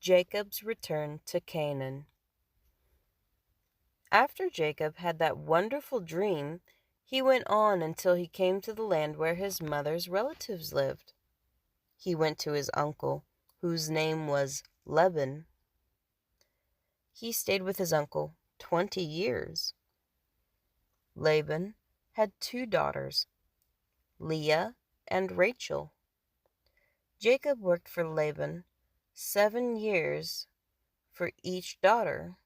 Jacob's return to Canaan. After Jacob had that wonderful dream, he went on until he came to the land where his mother's relatives lived. He went to his uncle, whose name was Laban. He stayed with his uncle 20 years. Laban had 2 daughters, Leah and Rachel. Jacob worked for Laban 7 years for each daughter.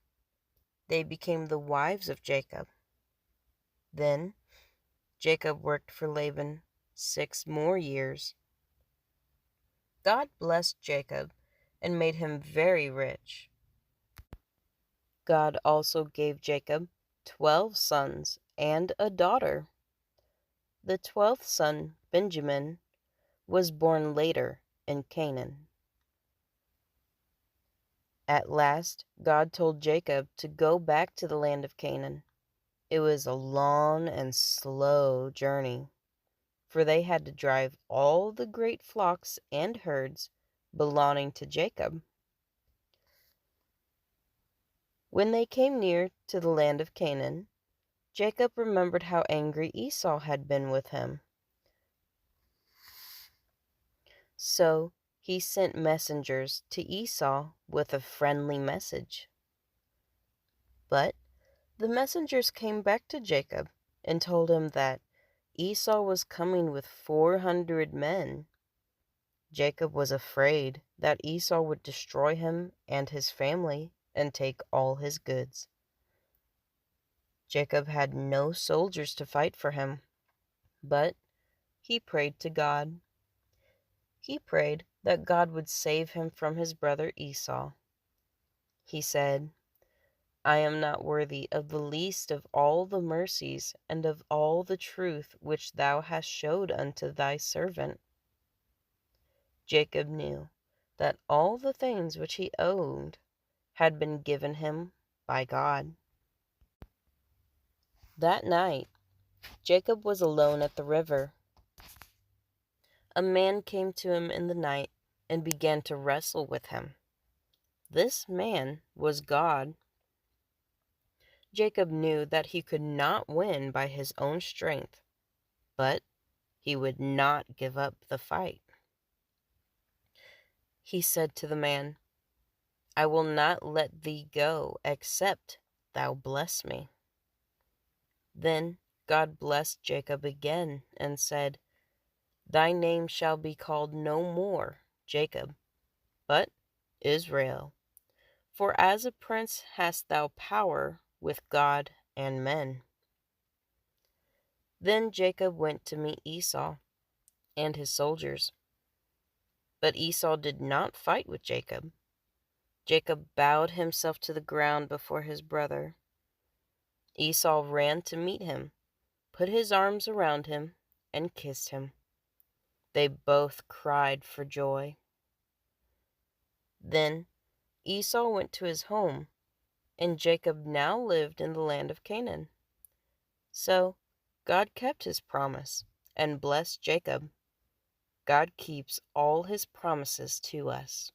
They became the wives of Jacob. Then Jacob worked for Laban 6 more years. God blessed Jacob and made him very rich. God also gave Jacob 12 sons and a daughter. The 12th son, Benjamin, was born later in Canaan. At last, God told Jacob to go back to the land of Canaan. It was a long and slow journey, for they had to drive all the great flocks and herds belonging to Jacob. When they came near to the land of Canaan, Jacob remembered how angry Esau had been with him. So he sent messengers to Esau with a friendly message. But the messengers came back to Jacob and told him that Esau was coming with 400 men. Jacob was afraid that Esau would destroy him and his family and take all his goods. Jacob had no soldiers to fight for him, but he prayed to God. He prayed that God would save him from his brother Esau. He said, "I am not worthy of the least of all the mercies and of all the truth which thou hast showed unto thy servant." Jacob knew that all the things which he owed had been given him by God. That night, Jacob was alone at the river. A man came to him in the night and began to wrestle with him. This man was God. Jacob knew that he could not win by his own strength, but he would not give up the fight. He said to the man, "I will not let thee go except thou bless me." Then God blessed Jacob again and said, "Thy name shall be called no more Jacob, but Israel. For as a prince hast thou power with God and men." Then Jacob went to meet Esau and his soldiers. But Esau did not fight with Jacob. Jacob bowed himself to the ground before his brother. Esau ran to meet him, put his arms around him, and kissed him. They both cried for joy. Then Esau went to his home, and Jacob now lived in the land of Canaan. So God kept his promise and blessed Jacob. God keeps all his promises to us.